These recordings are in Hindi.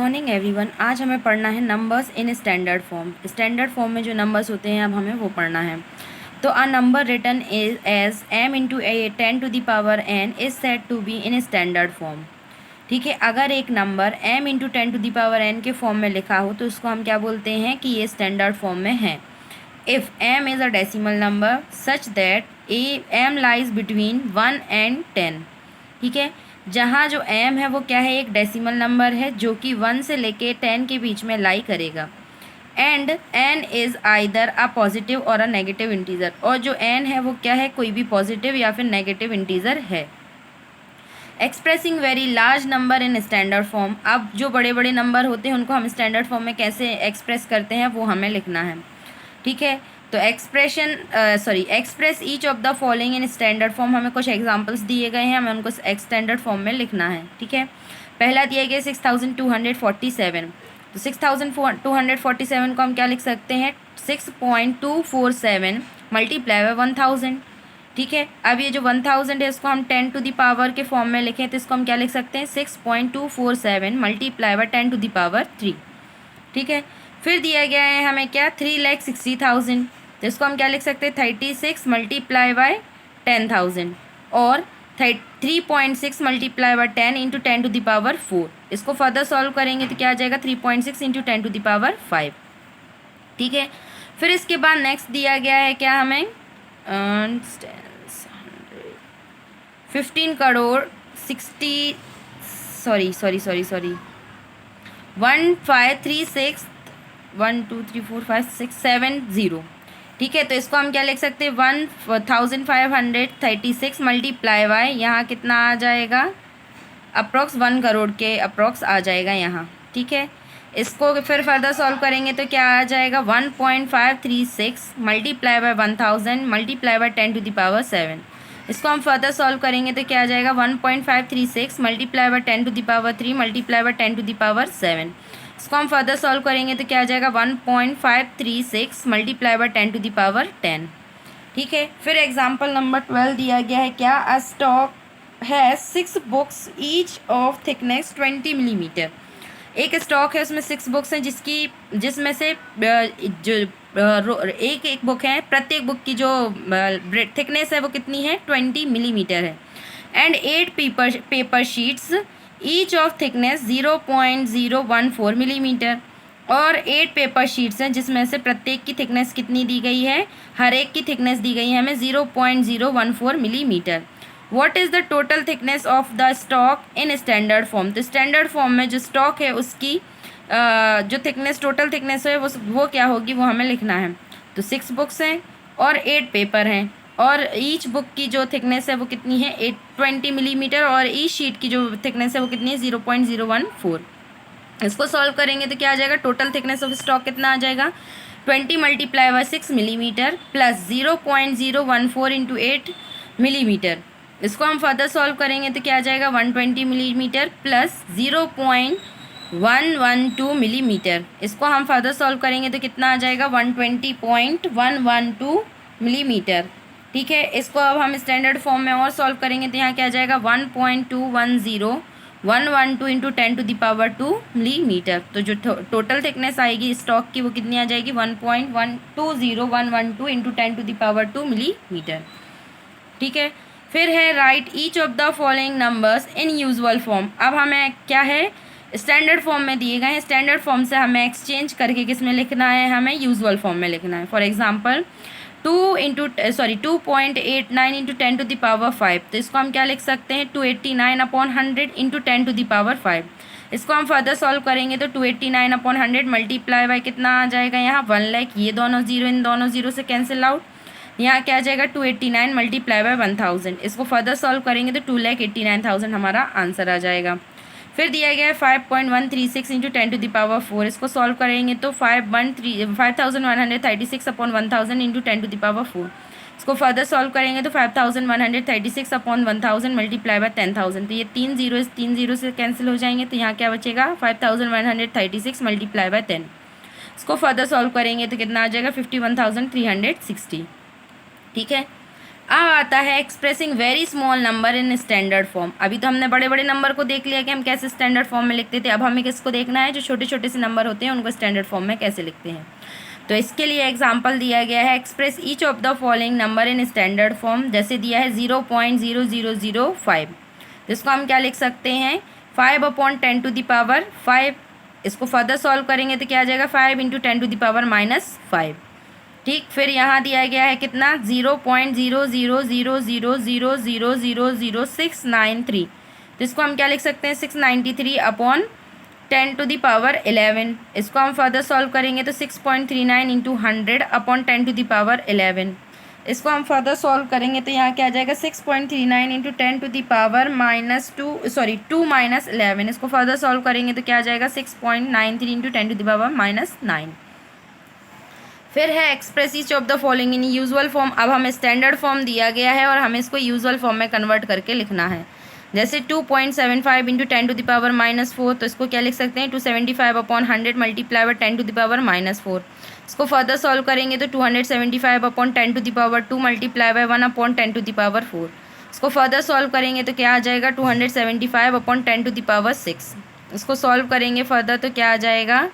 Morning everyone. आज हमें पढ़ना है numbers in standard form. Standard form में जो नंबर्स होते हैं अब हमें वो पढ़ना है। तो a number written is as m into a 10 to the power n is said to be in standard form. ठीक है, अगर एक number m into 10 to the power n के फॉर्म में लिखा हो तो उसको हम क्या बोलते हैं कि ये स्टैंडर्ड फॉर्म में है। If m is a decimal number such that m lies between 1 and 10। ठीक है, जहाँ जो m है वो क्या है, एक डेसिमल नंबर है जो कि 1 से लेके 10 के बीच में लाई करेगा। And n is either a positive और अ नेगेटिव इंटीज़र, और जो n है वो क्या है, कोई भी पॉजिटिव या फिर नेगेटिव इंटीज़र है। Expressing very large number in standard form. अब जो बड़े बड़े नंबर होते हैं उनको हम स्टैंडर्ड फॉर्म में कैसे एक्सप्रेस करते हैं वो हमें लिखना है। ठीक है, तो express each of the following in standard form. हमें कुछ एग्जांपल्स दिए गए हैं, हमें उनको स्टैंडर्ड फॉर्म में लिखना है। ठीक है, पहला दिया गया 6247। तो 6247 को हम क्या लिख सकते हैं, 6.247 मल्टीप्लाई बाय 1000। ठीक है, अब ये जो 1000 है इसको हम 10 टू द पावर के फॉर्म में लिखें तो इसको हम क्या लिख सकते हैं, 6.247 multiply by 10 to the power 3। ठीक है, फिर दिया गया है हमें क्या, 3,60,000। तो इसको हम क्या लिख सकते हैं, 36 मल्टीप्लाई बाय 10,000 और 3.6 multiply by 10 into 10 to the power 4। इसको फर्दर सॉल्व करेंगे तो क्या आ जाएगा, 3.6 इंटू 10 टू द पावर 5। ठीक है, फिर इसके बाद नेक्स्ट दिया गया है क्या हमें, 15 करोड़ 60 1536 1 2 3 4 5 6 7 0। ठीक है, तो इसको हम क्या लिख सकते हैं, 1536 मल्टीप्लाई बाय, यहाँ कितना आ जाएगा, अप्रॉक्स 1 करोड़ के अप्रॉक्स आ जाएगा यहाँ। ठीक है, इसको फिर फर्दर सॉल्व करेंगे तो क्या आ जाएगा, 1.536 multiply by 1000 multiply by 10 to the power 7। इसको हम फर्दर सॉल्व करेंगे तो क्या आ जाएगा, 1.536 multiply by 10 to the power 3 multiply by 10 to the power 7। इसको हम फर्दर सॉल्व करेंगे तो क्या आ जाएगा, 1.536 multiply by 10 to the power 10। ठीक है, फिर एग्जाम्पल नंबर 12 दिया गया है क्या, अ स्टॉक है 6 books each of thickness 20 millimetre. एक स्टॉक है उसमें 6 बुक्स हैं जिसमें से एक बुक है, प्रत्येक बुक की जो थिकनेस है वो कितनी है, 20 मिलीमीटर है। And 8 paper sheets each of thickness 0.014 millimetre, और 8 पेपर शीट्स हैं जिसमें से प्रत्येक की थिकनेस कितनी दी गई है, हर एक की थिकनेस दी गई है हमें 0.014 millimetre. What is the total thickness of the stock in standard form. तो स्टैंडर्ड फॉर्म में जो स्टॉक है उसकी जो थिकनेस, टोटल थिकनेस है वो क्या होगी, वो हमें लिखना है। तो 6 बुक्स हैं और 8 पेपर हैं, और ईच बुक की जो थिकनेस है वो कितनी है, 20 मिलीमीटर, और ईच शीट की जो थिकनेस है वो कितनी है, 0.014। इसको सॉल्व करेंगे तो क्या आ जाएगा, टोटल थिकनेस ऑफ स्टॉक कितना आ जाएगा, 20 multiply by 6 millimetre plus 0.014 into 8 millimetre. इसको हम फर्दर सॉल्व करेंगे तो क्या आ जाएगा, 120 मिलीमीटर प्लस 0.112 मिलीमीटर। इसको हम फर्दर सॉल्व करेंगे तो कितना आ जाएगा, 120.112 मिलीमीटर। ठीक है, इसको अब हम स्टैंडर्ड फॉर्म में और सॉल्व करेंगे तो यहाँ क्या आ जाएगा, 1.210112 into 10 to the power 2 millimetre. तो जो टोटल थिकनेस आएगी स्टॉक की वो कितनी आ जाएगी, 1.120112 into 10 to the power 2 millimetre. ठीक है, फिर है write each of the following numbers in usual form. अब हमें क्या है, स्टैंडर्ड फॉर्म में दिए गए हैं, स्टैंडर्ड फॉर्म से हमें एक्सचेंज करके किस में लिखना है, हमें यूजुअल फॉर्म में लिखना है। For example 2.89 into 10 to the power 5। तो इसको हम क्या लिख सकते हैं, 289/100 इंटू 10 टू द पावर 5। इसको हम फर्दर सॉल्व करेंगे तो 289/100 मल्टीप्लाई बाय कितना आ जाएगा, यहाँ 1 लाख, ये दोनों जीरो इन दोनों जीरो से कैंसिल आउट, यहाँ क्या आ जाएगा, 289 मल्टीप्लाई बाय 1000। इसको फर्दर सॉल्व करेंगे तो 2,89,000 हमारा आंसर आ जाएगा। फिर दिया गया है 5.136 इंटू 10 टू द पावर 4। इसको सॉल्व करेंगे तो 5136/1000 इंटू 10 टू द पावर 4। इसको फर्दर सॉल्व करेंगे तो 5136/1000 मल्टीप्लाई बाय 10,000। तो ये 3 जीरो से कैंसिल हो जाएंगे, तो यहाँ क्या बचेगा, 5136 मल्टीप्लाई बाय 10। इसको फर्दर सॉल्व करेंगे तो कितना आ जाएगा, 51,360। ठीक है, अब आता है expressing very small number in standard form. अभी तो हमने बड़े बड़े नंबर को देख लिया कि हम कैसे स्टैंडर्ड फॉर्म में लिखते थे, अब हमें किसको देखना है, जो छोटे छोटे से नंबर होते हैं उनको स्टैंडर्ड फॉर्म में कैसे लिखते हैं। तो इसके लिए एग्जाम्पल दिया गया है, express each of the following number in standard form. जैसे दिया है 0.0005, जिसको हम क्या लिख सकते हैं, 5/10⁵। इसको फर्दर सॉल्व करेंगे तो क्या आ जाएगा, 5 × 10⁻⁻5। ठीक, फिर यहाँ दिया गया है कितना, 0.0000000693। तो इसको हम क्या लिख सकते हैं, 693/10⁻11। इसको हम फर्दर सॉल्व करेंगे तो 6.39 × 100/10⁻11। इसको हम फर्दर सॉल्व करेंगे तो यहाँ क्या आ जाएगा, 6.39 × 10⁻2-11। इसको फर्दर सॉल्व करेंगे तो क्या आ जाएगा, 6.93 × 10⁻9। फिर है express each of the following in usual form. अब हमें स्टैंडर्ड फॉर्म दिया गया है और हमें इसको यूजुअल फॉर्म में कन्वर्ट करके लिखना है। जैसे 2.75 × 10⁻⁻4, तो इसको क्या लिख सकते हैं, 275/100 × 10⁻⁻4। इसको फर्दर सॉल्व करेंगे तो 275/10⁻2 × 1/10⁻4। इसको फर्दर सॉल्व करेंगे तो क्या आ जाएगा, 275/10⁻6। इसको सॉल्व करेंगे फर्दर तो क्या आ जाएगा,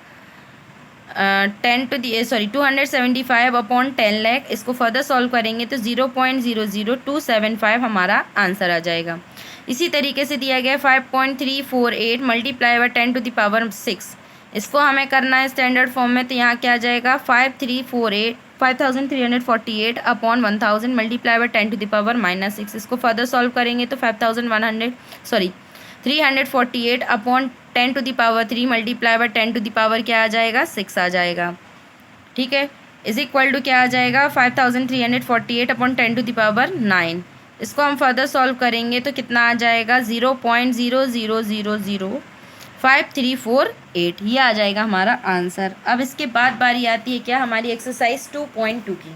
275/10 लाख। इसको फर्दर सॉल्व करेंगे तो 0.00275 हमारा आंसर आ जाएगा। इसी तरीके से दिया गया 5.348 × 10⁻6। इसको हमें करना है स्टैंडर्ड फॉर्म में, तो यहाँ क्या आ जाएगा, 5348 अपॉन 1000 × 10⁻6। इसको फर्दर सॉल्व करेंगे तो 348 अपॉन 10⁻3 × क्या आ जाएगा, 6 आ जाएगा। ठीक है, इज इक्वल टू क्या आ जाएगा, 5348 अपॉन 10⁻9। इसको हम फर्दर सॉल्व करेंगे तो कितना आ जाएगा, 0.000538। ये आ जाएगा हमारा आंसर। अब इसके बाद बारी आती है क्या, हमारी एक्सरसाइज 2.2 की।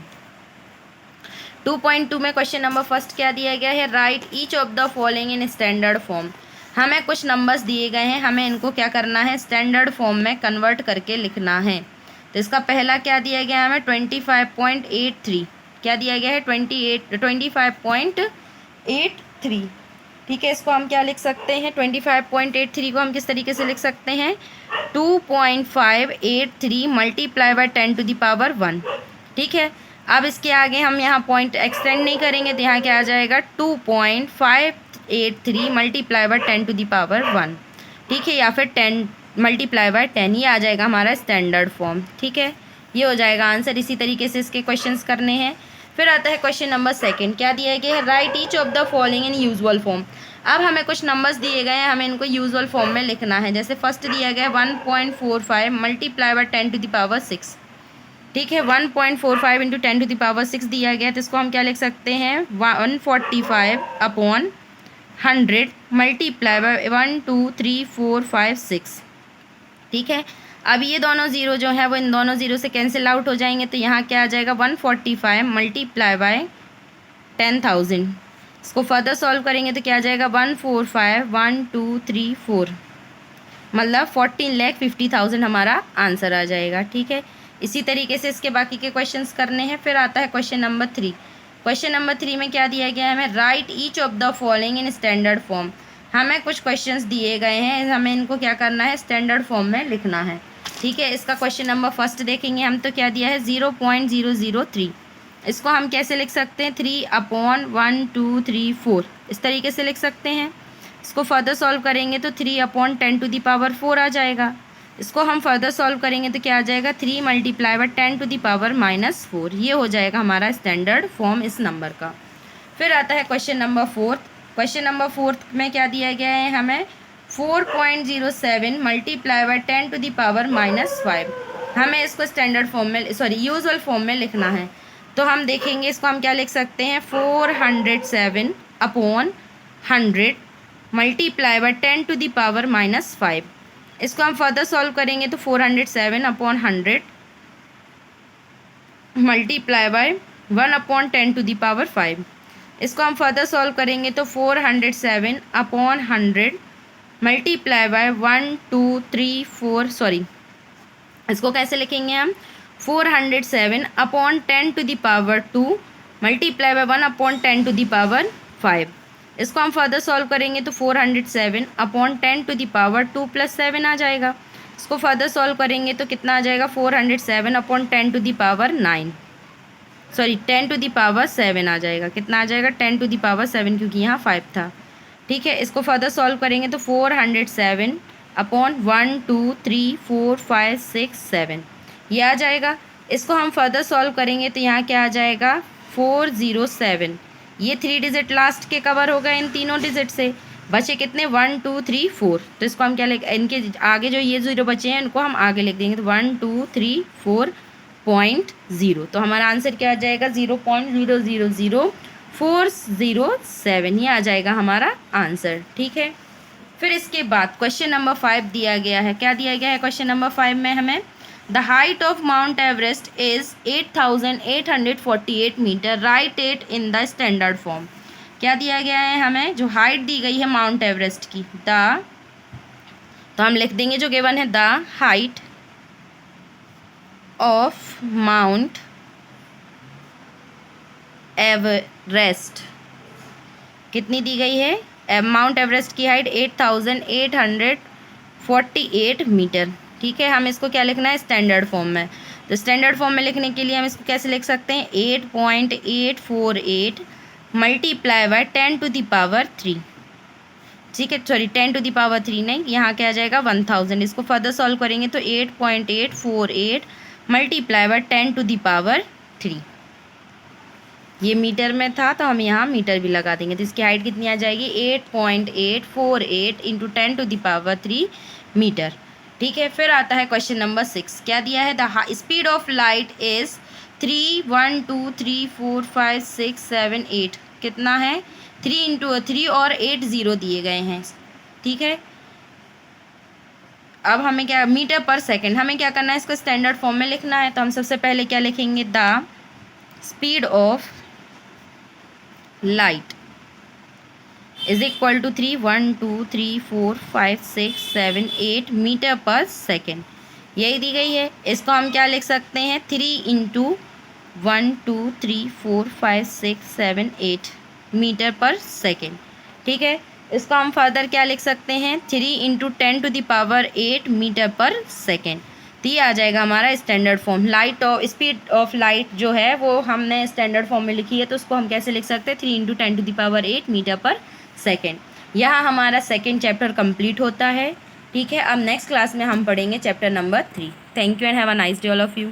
2.2 में क्वेश्चन नंबर फर्स्ट क्या दिया गया है, write each of the following in standard form. हमें कुछ नंबर्स दिए गए हैं, हमें इनको क्या करना है, स्टैंडर्ड फॉर्म में कन्वर्ट करके लिखना है। तो इसका पहला क्या दिया गया है हमें, 25.83। क्या दिया गया है, 25.83। ठीक है, इसको हम क्या लिख सकते हैं, 25.83 को हम किस तरीके से लिख सकते हैं, 2.583 × 10⁻1। ठीक है, अब इसके आगे हम यहाँ पॉइंट एक्सटेंड नहीं करेंगे तो यहाँ क्या आ जाएगा, 2.583 × 10⁻1। ठीक है, या फिर 10 × 10, ये आ जाएगा हमारा स्टैंडर्ड फॉर्म। ठीक है, ये हो जाएगा आंसर। इसी तरीके से इसके क्वेश्चंस करने हैं। फिर आता है क्वेश्चन नंबर सेकंड, क्या दिया गया है, write each of the following in usual form. अब हमें कुछ नंबर्स दिए गए हैं, हमें इनको यूजुअल फॉर्म में लिखना है। जैसे फर्स्ट दिया गया है 1.45 × 10⁻6। ठीक है, 1.45 × 10⁻6 दिया गया, तो इसको हम क्या लिख सकते हैं, 145/100 × 1 2 3 4 5 6। ठीक है, अब ये दोनों ज़ीरो जो है वो इन दोनों ज़ीरो से कैंसिल आउट हो जाएंगे, तो यहाँ क्या आ जाएगा, 145 × 10,000। इसको फर्दर सॉल्व करेंगे तो क्या आ जाएगा, 145/1 2 3 4, मतलब 14,50,000 हमारा आंसर आ जाएगा। ठीक है, इसी तरीके से इसके बाकी के क्वेश्चंस करने हैं। फिर आता है क्वेश्चन नंबर 3। क्वेश्चन नंबर 3 में क्या दिया गया है हमें, right each of the following in standard form. हमें कुछ क्वेश्चंस दिए गए हैं, हमें इनको क्या करना है, स्टैंडर्ड फॉर्म में लिखना है। ठीक है, इसका क्वेश्चन नंबर फर्स्ट देखेंगे हम, तो क्या दिया है, 0.003। इसको हम कैसे लिख सकते हैं, 3/1 2 3 4, इस तरीके से लिख सकते हैं। इसको फर्दर सॉल्व करेंगे तो 3/10⁻4 आ जाएगा। इसको हम फर्दर सॉल्व करेंगे तो क्या आ जाएगा, 3 × 10⁻4। ये हो जाएगा हमारा स्टैंडर्ड फॉर्म इस नंबर का। फिर आता है question number fourth. Question number fourth में क्या दिया गया है हमें, 4.07 × 10⁻5। हमें इसको स्टैंडर्ड फॉर्म में यूजुअल फॉर्म में लिखना है। तो हम देखेंगे, इसको हम क्या लिख सकते हैं, 407/100 × 10⁻5। इसको हम फर्दर सॉल्व करेंगे तो 407/100 × 1/10⁻5। इसको हम फर्दर सॉल्व करेंगे तो 407/100 × 1 2 3 4 इसको कैसे लिखेंगे हम, 407/10⁻2 मल्टीप्लाई बाय 1/10⁵। इसको हम फर्दर सॉल्व करेंगे तो 407/10⁻² + 7 आ जाएगा। इसको फर्दर सॉल्व करेंगे तो कितना आ जाएगा, 407/10⁹ सॉरी 10⁻7 आ जाएगा। कितना आ जाएगा, 10⁻7, क्योंकि यहाँ 5 था। ठीक है, इसको फर्दर सॉल्व करेंगे तो 407/1 2 3 4 5 6 7 ये आ जाएगा। इसको हम फर्दर सॉल्व करेंगे तो यहाँ क्या आ जाएगा, 407। ये 3 डिजिट लास्ट के कवर हो गए इन तीनों डिजिट से। बचे कितने, 1 2 3 4। तो इसको हम क्या लिख, इनके आगे जो ये 0 बचे हैं इनको हम आगे लिख देंगे। तो 1 2 3 4.0। तो हमारा आंसर क्या आ जाएगा, 0.000407 ये आ जाएगा हमारा आंसर। ठीक है, फिर इसके बाद क्वेश्चन नंबर 5 दिया गया है। क्या दिया गया है क्वेश्चन नंबर 5 में हमें, the height of Mount Everest is 8848 metre, write it in the standard form. क्या दिया गया है हमें, जो हाइट दी गई है माउंट एवरेस्ट की, तो हम लिख देंगे जो गिवन है, the height of Mount Everest कितनी दी गई है, माउंट एवरेस्ट की हाइट 8848 मीटर। ठीक है, हम इसको क्या लिखना है, स्टैंडर्ड फॉर्म में। तो स्टैंडर्ड फॉर्म में लिखने के लिए हम इसको कैसे लिख सकते हैं, 8.848 मल्टीप्लाई बाय 10⁻3। ठीक है, सॉरी 10⁻3 नहीं, यहाँ क्या आ जाएगा 1000। इसको फर्दर सॉल्व करेंगे तो 8.848 मल्टीप्लाई बाय 10⁻3। ये मीटर में था तो हम यहाँ मीटर भी लगा देंगे। तो इसकी हाइट कितनी आ जाएगी, 8.848 इंटू 10⁻3 मीटर। ठीक है, फिर आता है क्वेश्चन नंबर 6। क्या दिया है, the speed of light is 3 1 2 3 4 5 6 7 8। कितना है, 3 और 8 0 दिए गए हैं। ठीक है, अब हमें क्या, मीटर पर सेकंड, हमें क्या करना है, इसको स्टैंडर्ड फॉर्म में लिखना है। तो हम सबसे पहले क्या लिखेंगे, the speed of light is equal to 3 1 2 3 4 5 6 7 8 metre per second, यही दी गई है। इसको हम क्या लिख सकते हैं, 3 × 1 2 3 4 5 6 7 8 मीटर पर सेकेंड। ठीक है, इसको हम फर्दर क्या लिख सकते हैं, 3 × 10⁸ मीटर पर सेकेंड। तो ये आ जाएगा हमारा स्टैंडर्ड फॉर्म। लाइट और स्पीड ऑफ लाइट जो है वो हमने स्टैंडर्ड फॉर्म में लिखी है, तो उसको हम कैसे लिख सकते हैं, 3 × 10⁸ मीटर पर सेकेंड। यहाँ हमारा सेकेंड चैप्टर कंप्लीट होता है। ठीक है, अब नेक्स्ट क्लास में हम पढ़ेंगे chapter number 3। Thank you and have a nice day all of you.